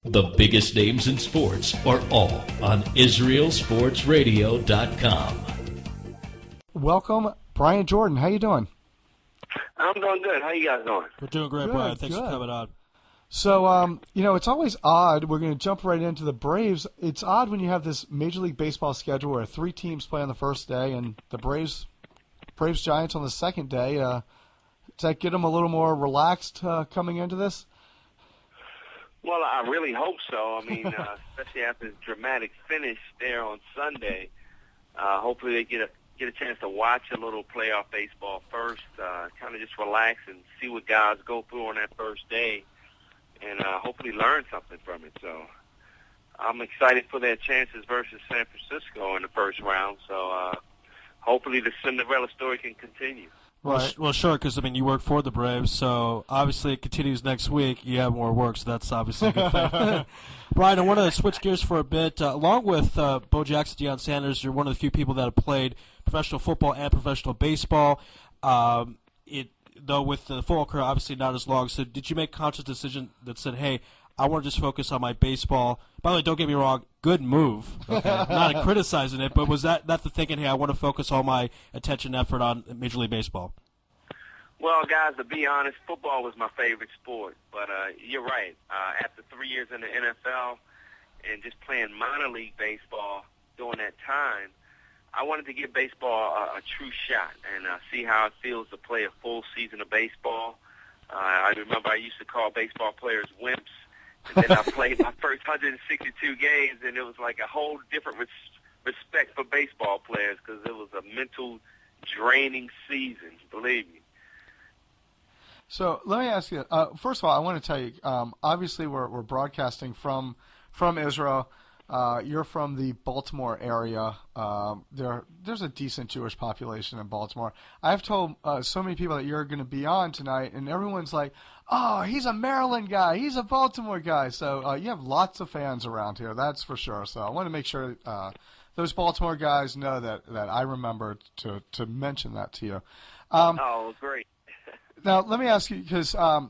The biggest names in sports are all on IsraelSportsRadio.com. Welcome, Brian Jordan. How you doing? I'm doing good. How you guys doing? We're doing great, Good, Brian. Thanks good. for coming on. So, it's always odd. We're going to jump right into the Braves. It's odd when you have this Major League Baseball schedule where 3 teams play on the first day and the Braves Giants on the second day. Does that get them a little more relaxed coming into this? Well, I really hope so. I mean, especially after the dramatic finish there on Sunday. Hopefully they get a chance to watch a little playoff baseball first, kind of just relax and see what guys go through on that first day, and hopefully learn something from it. So I'm excited for their chances versus San Francisco in the first round. So hopefully the Cinderella story can continue. Right. Well, sure, because, you work for the Braves, so obviously it continues next week. You have more work, so that's obviously a good thing. Brian, I want to switch gears for a bit. Along with Bo Jackson, Deion Sanders, you're one of the few people that have played professional football and professional baseball. Though with the football career obviously not as long, so did you make a conscious decision that said, hey, I want to just focus on my baseball? By the way, don't get me wrong, good move. Okay? I'm not criticizing it, but was that the thinking, hey, I want to focus all my attention and effort on Major League Baseball? Well, guys, to be honest, football was my favorite sport. But you're right. After 3 years in the NFL and just playing minor league baseball during that time, I wanted to give baseball a true shot and see how it feels to play a full season of baseball. I remember I used to call baseball players wimps. And then I played my first 162 games, and it was like a whole different respect for baseball players because it was a mental draining season, believe me. So let me ask you, first of all, I want to tell you, obviously we're broadcasting from Israel. You're from the Baltimore area. There's a decent Jewish population in Baltimore. I've told so many people that you're going to be on tonight, and everyone's like, oh, he's a Maryland guy. He's a Baltimore guy. So you have lots of fans around here, that's for sure. So I want to make sure those Baltimore guys know that I remember to mention that to you. Oh, great. Now, let me ask you, because are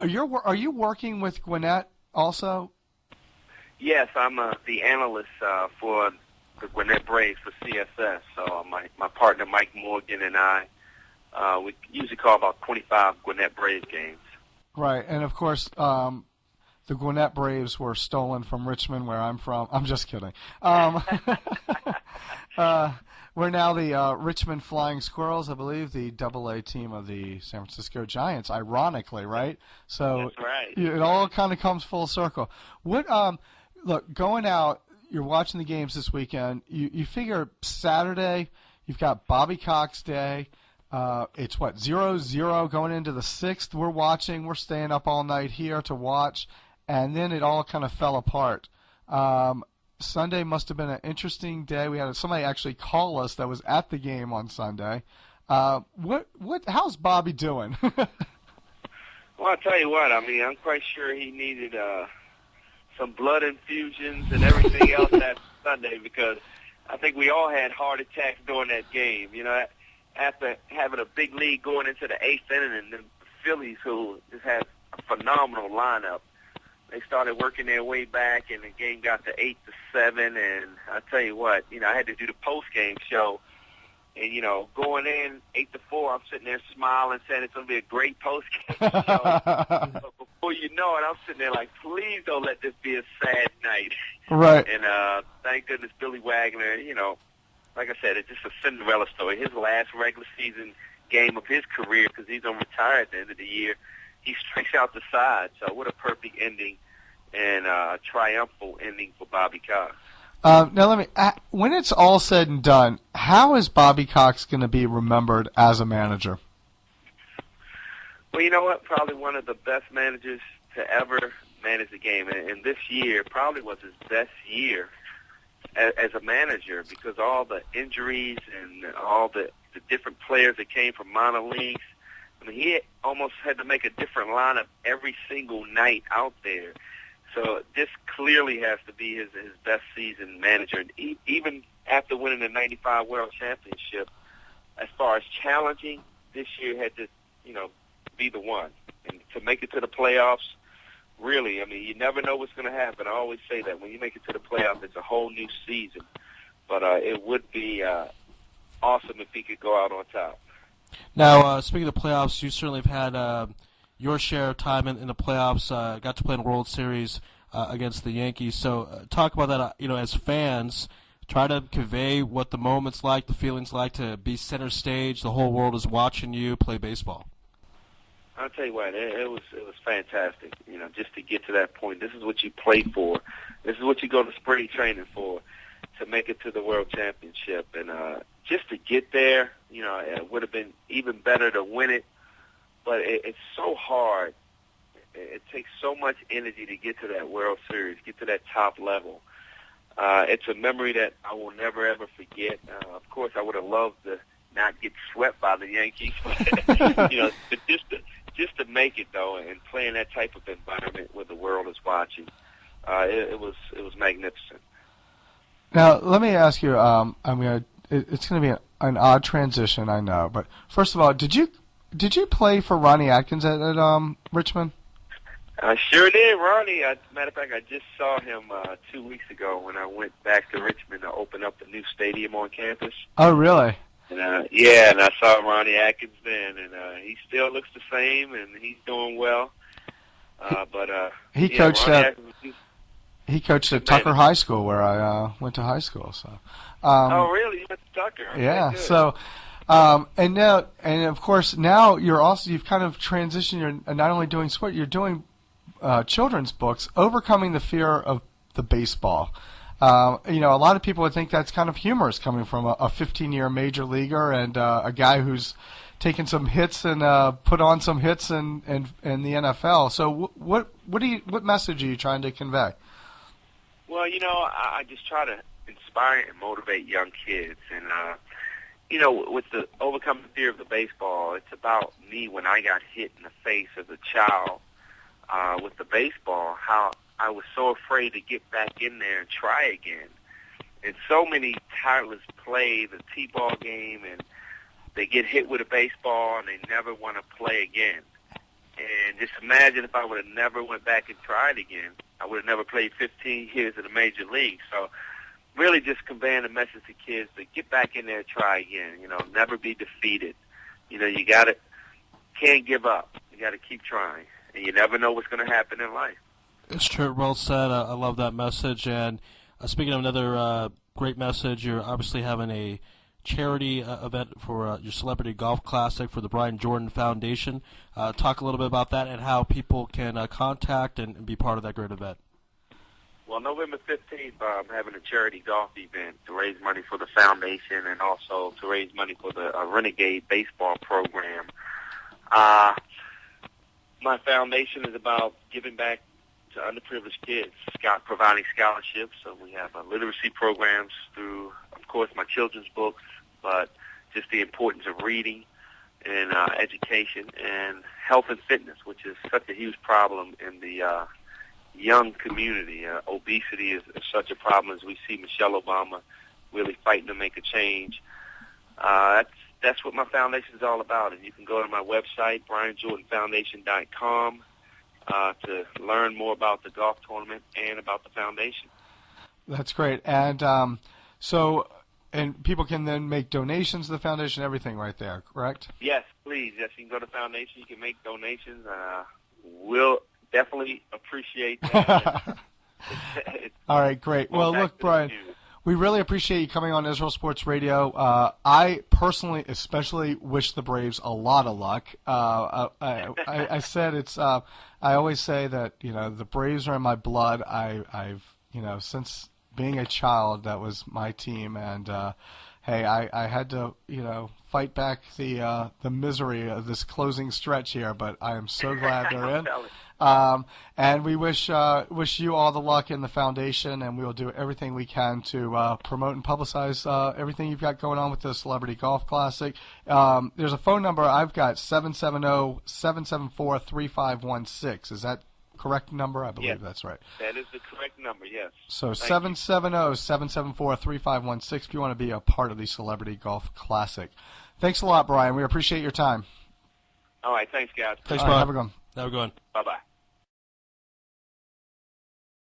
you working with Gwinnett also? Yes, I'm the analyst for the Gwinnett Braves for CSS. So my partner Mike Morgan and I, we usually call about 25 Gwinnett Braves games. Right, and of course, the Gwinnett Braves were stolen from Richmond, where I'm from. I'm just kidding. We're now the Richmond Flying Squirrels, I believe, the AA team of the San Francisco Giants, ironically, right? So that's right. It all kind of comes full circle. Look, going out, you're watching the games this weekend. You figure Saturday, you've got Bobby Cox Day. It's 0-0 going into the 6th. We're staying up all night here to watch, and then it all kind of fell apart. Sunday must have been an interesting day. We had somebody actually call us that was at the game on Sunday. How's Bobby doing? Well, I'll tell you what. I'm quite sure he needed some blood infusions and everything else that Sunday, because I think we all had heart attacks during that game. After having a big lead going into the 8th inning, and the Phillies, who just had a phenomenal lineup, they started working their way back, and the game got to 8-7. And I tell you what, I had to do the post-game show. And, going in 8-4, I'm sitting there smiling, saying it's going to be a great post-game show. But before you know it, I'm sitting there like, please don't let this be a sad night. Right. And thank goodness Billy Wagner, like I said, it's just a Cinderella story. His last regular season game of his career, because he's going to retire at the end of the year, he strikes out the side. So what a perfect ending and triumphal ending for Bobby Cox. Now, when it's all said and done, how is Bobby Cox going to be remembered as a manager? Well, you know what? Probably one of the best managers to ever manage the game. And this year probably was his best year as a manager, because all the injuries and all the different players that came from minor leagues. He almost had to make a different lineup every single night out there. So this clearly has to be his best season manager. And even after winning the 95 World Championship, as far as challenging, this year had to, be the one. And to make it to the playoffs Really, I mean, you never know what's going to happen. I always say that when you make it to the playoffs, it's a whole new season. But it would be awesome if he could go out on top. Now, speaking of the playoffs, you certainly have had your share of time in the playoffs. Got to play in the World Series against the Yankees. So talk about that, as fans. Try to convey what the moment's like, the feelings like to be center stage. The whole world is watching you play baseball. I'll tell you what, it was fantastic. Just to get to that point. This is what you play for. This is what you go to spring training for, to make it to the World Championship. And just to get there, it would have been even better to win it. But it's so hard. It takes so much energy to get to that World Series, get to that top level. It's a memory that I will never, ever forget. Of course, I would have loved to not get swept by the Yankees. But just to make it, though, and play in that type of environment where the world is watching, it was magnificent. Now, let me ask you, it's going to be an odd transition, I know. But first of all, did you play for Ronnie Atkins at Richmond? I sure did, Ronnie. Matter of fact, I just saw him 2 weeks ago when I went back to Richmond to open up the new stadium on campus. Oh, really? And and I saw Ronnie Atkins then, and he still looks the same, and he's doing well. He coached at Tucker High School, where I went to high school. So. Oh, really? You went to Tucker? Okay, yeah. good. So. And of course, now you've kind of transitioned. You're not only doing sport, you're doing children's books, overcoming the fear of the baseball. A lot of people would think that's kind of humorous coming from a 15-year major leaguer and a guy who's taken some hits and put on some hits in the NFL. So what message are you trying to convey? Well, I just try to inspire and motivate young kids, and with the overcoming fear of the baseball, it's about me when I got hit in the face as a child with the baseball, how I was so afraid to get back in there and try again. And so many toddlers play the T-ball game, and they get hit with a baseball, and they never want to play again. And just imagine if I would have never went back and tried again. I would have never played 15 years in the major league. So really just conveying a message to kids to get back in there and try again. Never be defeated. You can't give up. You got to keep trying. And you never know what's going to happen in life. It's true. Well said. I love that message. And speaking of another great message, you're obviously having a charity event for your Celebrity Golf Classic for the Brian Jordan Foundation. Talk a little bit about that and how people can contact and be part of that great event. Well, November 15th, I'm having a charity golf event to raise money for the foundation and also to raise money for the Renegade baseball program. My foundation is about giving back to underprivileged kids, providing scholarships. So we have literacy programs through, of course, my children's books, but just the importance of reading and education and health and fitness, which is such a huge problem in the young community. Obesity is such a problem, as we see Michelle Obama really fighting to make a change. That's what my foundation is all about. And you can go to my website, BrianJordanFoundation.com, to learn more about the golf tournament and about the foundation. That's great. And and people can then make donations to the foundation, everything right there, correct? Yes, please. Yes, you can go to the foundation. You can make donations. We'll definitely appreciate that. All right, great. Well, look, Brian, we really appreciate you coming on Israel Sports Radio. I personally especially wish the Braves a lot of luck. I said it's I always say that, the Braves are in my blood. I've since being a child, that was my team, and hey, I had to fight back the misery of this closing stretch here, but I am so glad they're in. And we wish you all the luck in the foundation, and we will do everything we can to promote and publicize everything you've got going on with the Celebrity Golf Classic. There's a phone number I've got, 770-774-3516. Is that correct number? I believe that's right. That is the correct number, yes. So 770-774-3516 if you want to be a part of the Celebrity Golf Classic. Thanks a lot, Brian. We appreciate your time. All right, thanks, guys. Thanks, Brian. Brian. Have a good one. Have a good one. Bye-bye.